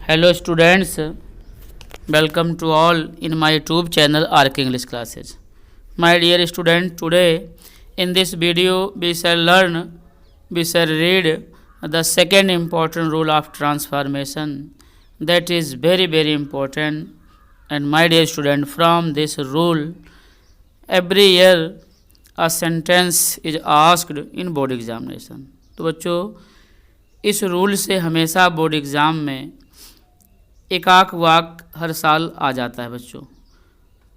Hello students, welcome to all in my YouTube channel RK English Classes. My dear student, today in this video we shall read the second important rule of transformation, that is very important. And my dear student, from this rule every year a sentence is asked in board examination. तो बच्चों इस rule से हमेशा board exam में एकाक वाक हर साल आ जाता है बच्चों।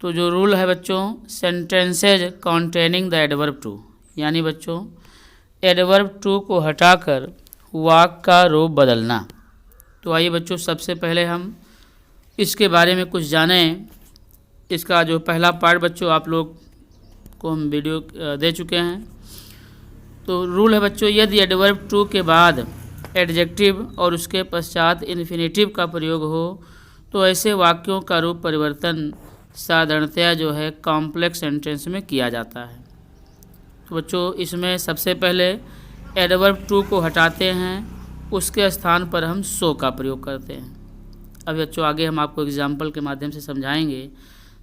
तो जो रूल है बच्चों, sentences containing the adverb too, यानी बच्चों एडवर्ब टू को हटाकर वाक का रूप बदलना। तो आइए बच्चों सबसे पहले हम इसके बारे में कुछ जानें। इसका जो पहला पार्ट बच्चों आप लोग को हम वीडियो दे चुके हैं। तो रूल है बच्चों, यदि एडवर्ब टू के बाद एडजेक्टिव और उसके पश्चात इन्फिनेटिव का प्रयोग हो तो ऐसे वाक्यों का रूप परिवर्तन साधारणतया जो है कॉम्प्लेक्स सेंटेंस में किया जाता है। तो बच्चों इसमें सबसे पहले एडवर्ब टू को हटाते हैं, उसके स्थान पर हम सो का प्रयोग करते हैं। अब बच्चों आगे हम आपको एग्जाम्पल के माध्यम से समझाएंगे।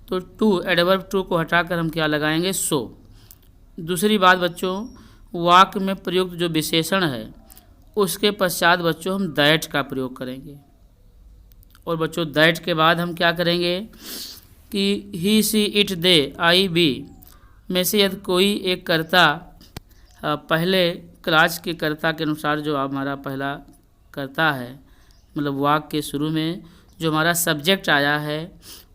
तो टू एडवर्ब टू को हटाकर हम क्या लगाएंगे, सो। दूसरी बात बच्चों, वाक में प्रयुक्त जो विशेषण है उसके पश्चात बच्चों हम दैट का प्रयोग करेंगे। और बच्चों दैट के बाद हम क्या करेंगे कि ही see it they I B में से यदि कोई एक कर्ता पहले क्लास के कर्ता के अनुसार जो हमारा पहला कर्ता है, मतलब वाक के शुरू में जो हमारा सब्जेक्ट आया है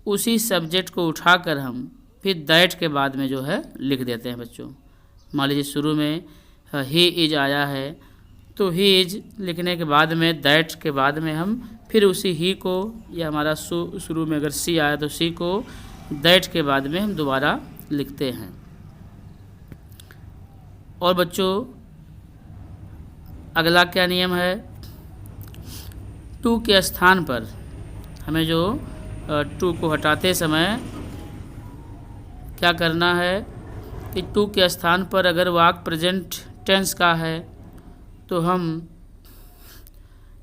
उसी सब्जेक्ट को उठाकर हम फिर दैट के बाद में जो है लिख देते हैं बच्चों। मान लीजिए शुरू में ही इज आया है तो ही इज लिखने के बाद में दैट के बाद में हम फिर उसी ही को, या हमारा शुरू में अगर सी आया तो सी को दैट के बाद में हम दोबारा लिखते हैं। और बच्चों अगला क्या नियम है, टू के स्थान पर हमें जो टू को हटाते समय क्या करना है कि टू के स्थान पर अगर वाक प्रेजेंट टेंस का है तो हम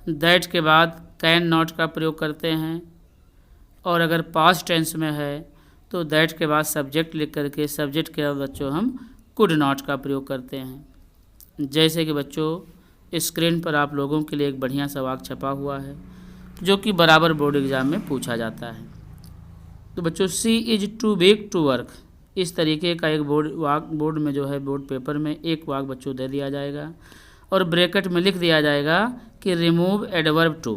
दैट के बाद कैन नॉट का प्रयोग करते हैं, और अगर पास्ट टेंस में है तो दैट के बाद सब्जेक्ट लिख करके सब्जेक्ट के बाद बच्चों हम कुड नॉट का प्रयोग करते हैं। जैसे कि बच्चों स्क्रीन पर आप लोगों के लिए एक बढ़िया सा वाक्य छपा हुआ है जो कि बराबर बोर्ड एग्ज़ाम में पूछा जाता है। तो बच्चों she is too big to work, इस तरीके का एक बोर्ड में जो है बोर्ड पेपर में एक वाक्य बच्चों दे दिया जाएगा और ब्रैकेट में लिख दिया जाएगा कि रिमूव एडवर्ब टू।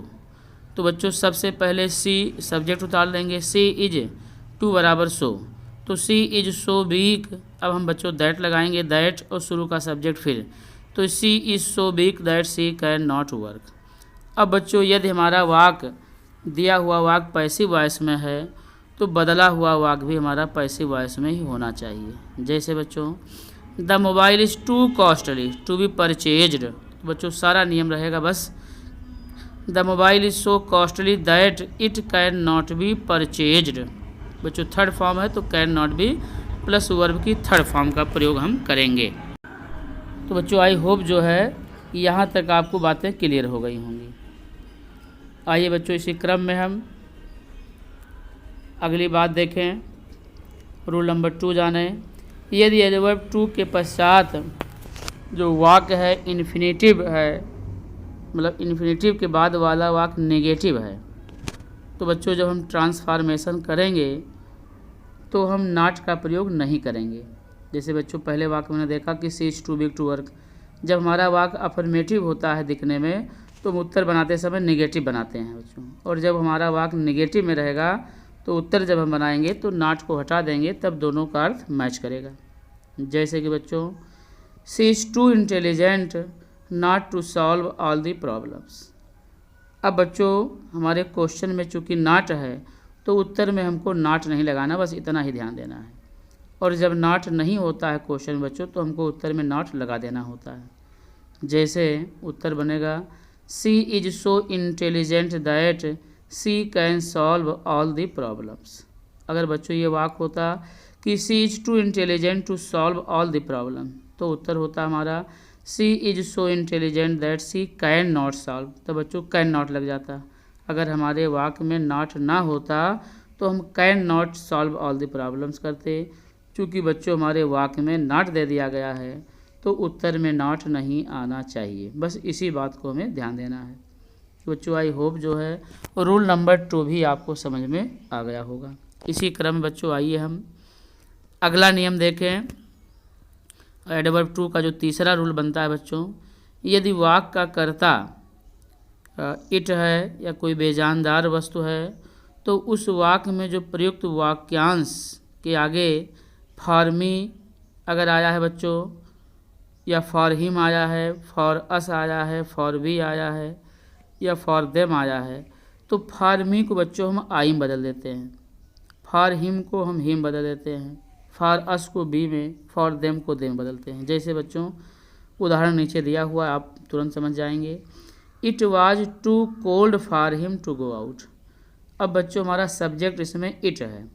तो बच्चों सबसे पहले सी सब्जेक्ट उतार लेंगे, सी इज टू बराबर सो, तो सी इज सो बिग। अब हम बच्चों दैट लगाएंगे, दैट और शुरू का सब्जेक्ट फिर, तो she is so big that she can not work. अब बच्चों यदि हमारा वाक दिया हुआ वाक पैसिव वॉइस में है तो बदला हुआ वाक भी हमारा पैसिव वॉइस में ही होना चाहिए। जैसे बच्चों the mobile is too costly to be purchased, बच्चों सारा नियम रहेगा बस the mobile is so costly that it can not be purchased. बच्चों थर्ड फॉर्म है तो can not be plus verb की थर्ड फॉर्म का प्रयोग हम करेंगे। तो बच्चों आई होप जो है यहाँ तक आपको बातें क्लियर हो गई होंगी। आइए बच्चों इसी क्रम में हम अगली बात देखें, रूल नंबर 2 जाने। यदि एडवर्ब टू के पश्चात जो वाक्य है इन्फिनेटिव है, मतलब इन्फिनेटिव के बाद वाला वाक्य नेगेटिव है, तो बच्चों जब हम ट्रांसफॉर्मेशन करेंगे तो हम नॉट का प्रयोग नहीं करेंगे। जैसे बच्चों पहले वाक्य मैंने देखा कि she is too big to work, जब हमारा वाक्य अफर्मेटिव होता है दिखने में तो हम उत्तर बनाते समय नेगेटिव बनाते हैं बच्चों, और जब हमारा वाक्य नेगेटिव में रहेगा तो उत्तर जब हम बनाएंगे तो नॉट को हटा देंगे, तब दोनों का अर्थ मैच करेगा। जैसे कि बच्चों she is too intelligent not to solve all the problems. अब बच्चों हमारे क्वेश्चन में चूँकि नॉट है तो उत्तर में हमको नॉट नहीं लगाना, बस इतना ही ध्यान देना है। और जब नॉट नहीं होता है क्वेश्चन बच्चों तो हमको उत्तर में नॉट लगा देना होता है। जैसे उत्तर बनेगा she is so intelligent that she can solve all the problems. अगर बच्चों ये वाक्य होता कि she is too intelligent to solve all the problem, तो उत्तर होता हमारा she is so intelligent that she can not solve, तो बच्चों कैन नॉट लग जाता। अगर हमारे वाक्य में नॉट ना होता तो हम can not solve all the problems करते। चूँकि बच्चों हमारे वाक्य में नॉट दे दिया गया है तो उत्तर में नॉट नहीं आना चाहिए। बस इसी बात को हमें ध्यान देना है। बच्चों आई होप जो है रूल नंबर 2 भी आपको समझ में आ गया होगा। इसी क्रम में बच्चों आइए हम अगला नियम देखें। एडवर्ब टू का जो तीसरा रूल बनता है बच्चों, यदि वाक्य का कर्ता इट है या कोई बेजानदार वस्तु है तो उस वाक्य में जो प्रयुक्त वाक्यांश के आगे फॉर मी अगर आया है बच्चों, या फॉर हिम आया है, फॉर अस आया है, फॉर वी आया है या फॉर देम आया है, तो फॉर मी को बच्चों हम आई में बदल देते हैं, फॉर हिम को हम हिम बदल देते हैं, फॉर अस को बी में, फॉर देम को देम बदलते हैं। जैसे बच्चों उदाहरण नीचे दिया हुआ आप तुरंत समझ जाएंगे। It was too cold for him to go out. अब बच्चों हमारा सब्जेक्ट इसमें इट है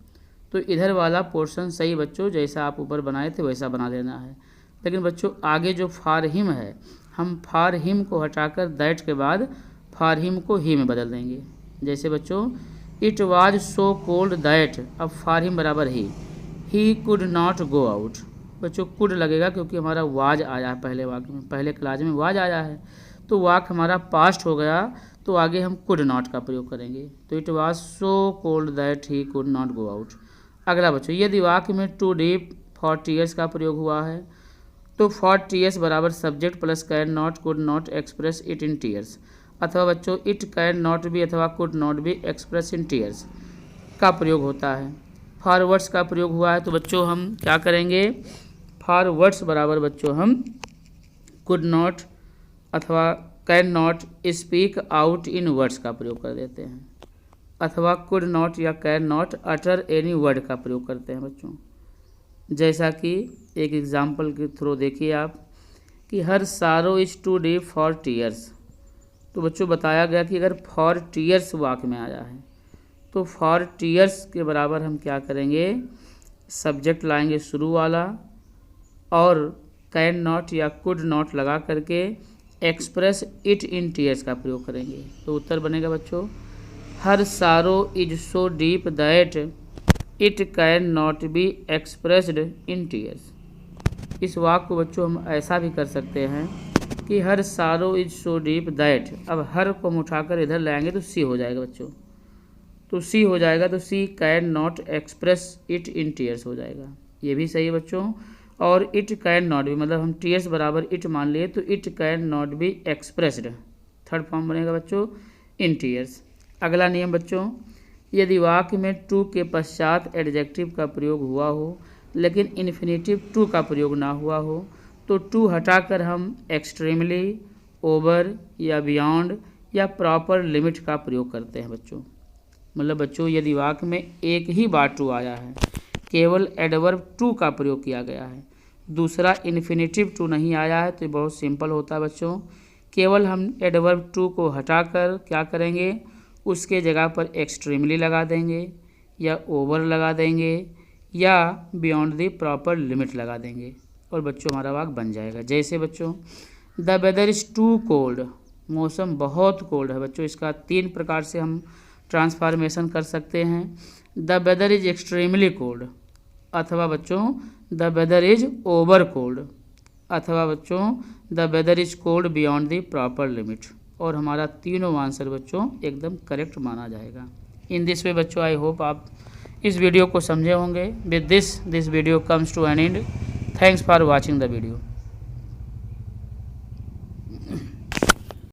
तो इधर वाला पोर्शन सही बच्चों जैसा आप ऊपर बनाए थे वैसा बना देना है। लेकिन बच्चों आगे जो फॉर हिम है हम फॉर हिम को हटाकर दैट के बाद फॉर हिम को ही में बदल देंगे। जैसे बच्चों it was so cold that, अब फॉर हिम बराबर he could not go out. बच्चों कुड लगेगा क्योंकि हमारा वाज आया है पहले वाक्य में, पहले क्लास में वाज आया है तो वाक्य हमारा पास्ट हो गया तो आगे हम कुड नॉट का प्रयोग करेंगे। तो it was so cold that he could not go out. अगला बच्चों यदि वाक्य में टू डीप फॉर टीयर्स का प्रयोग हुआ है तो फॉर टीयर्स बराबर subject plus can not could not express it in tears, अथवा बच्चों इट कैन नॉट बी अथवा could not be express in tears का प्रयोग होता है। फॉरवर्ड्स का प्रयोग हुआ है तो बच्चों हम क्या करेंगे, फॉरवर्ड्स बराबर बच्चों हम कुड नॉट अथवा can not speak out in words का प्रयोग कर देते हैं, अथवा कुड नॉट या can not utter any word का प्रयोग करते हैं बच्चों। जैसा कि एक एग्जाम्पल के थ्रू देखिए आप कि her sorrow is too deep for tears. तो बच्चों बताया गया कि अगर फॉर टीयर्स वाक्य में आया है तो फॉर टीयर्स के बराबर हम क्या करेंगे, सब्जेक्ट लाएंगे शुरू वाला और कैन नॉट या कुड नॉट लगा करके एक्सप्रेस इट इन टीयर्स का प्रयोग करेंगे। तो उत्तर बनेगा बच्चों हर sorrow is so deep that it can not be expressed in tears. इस वाक्य को बच्चों हम ऐसा भी कर सकते हैं कि her sorrow is so deep that, अब हर को हम उठाकर इधर लाएंगे तो सी हो जाएगा बच्चों, तो सी हो जाएगा तो she can not express it in tears हो जाएगा, ये भी सही है बच्चों। और इट कैन नॉट भी मतलब हम टीयर्स बराबर इट मान लिए तो it can not be expressed, third form बनेगा बच्चों इन टीयर्स। अगला नियम बच्चों यदि वाक्य में टू के पश्चात एडजेक्टिव का प्रयोग हुआ हो लेकिन इन्फिनेटिव टू का प्रयोग ना हुआ हो तो टू हटाकर हम एक्सट्रीमली, ओवर या बियॉन्ड या प्रॉपर लिमिट का प्रयोग करते हैं बच्चों। मतलब बच्चों यदि वाक्य में एक ही बार टू आया है, केवल एडवर्ब टू का प्रयोग किया गया है, दूसरा इन्फिनेटिव टू नहीं आया है, तो ये बहुत सिंपल होता है बच्चों। केवल हम एडवर्ब टू को हटाकर क्या करेंगे, उसके जगह पर एक्सट्रीमली लगा देंगे या ओवर लगा देंगे या बियॉन्ड द प्रॉपर लिमिट लगा देंगे और बच्चों हमारा वाक्य बन जाएगा। जैसे बच्चों the weather is too cold, मौसम बहुत कोल्ड है बच्चों, इसका 3 प्रकार से हम ट्रांसफॉर्मेशन कर सकते हैं। The weather is extremely cold, अथवा बच्चों the weather is over cold, अथवा बच्चों the weather is cold beyond the proper limit, और हमारा तीनों आंसर बच्चों एकदम करेक्ट माना जाएगा। इन दिस वे बच्चों आई होप आप इस वीडियो को समझे होंगे। With this video comes to an end. Thanks for watching the video.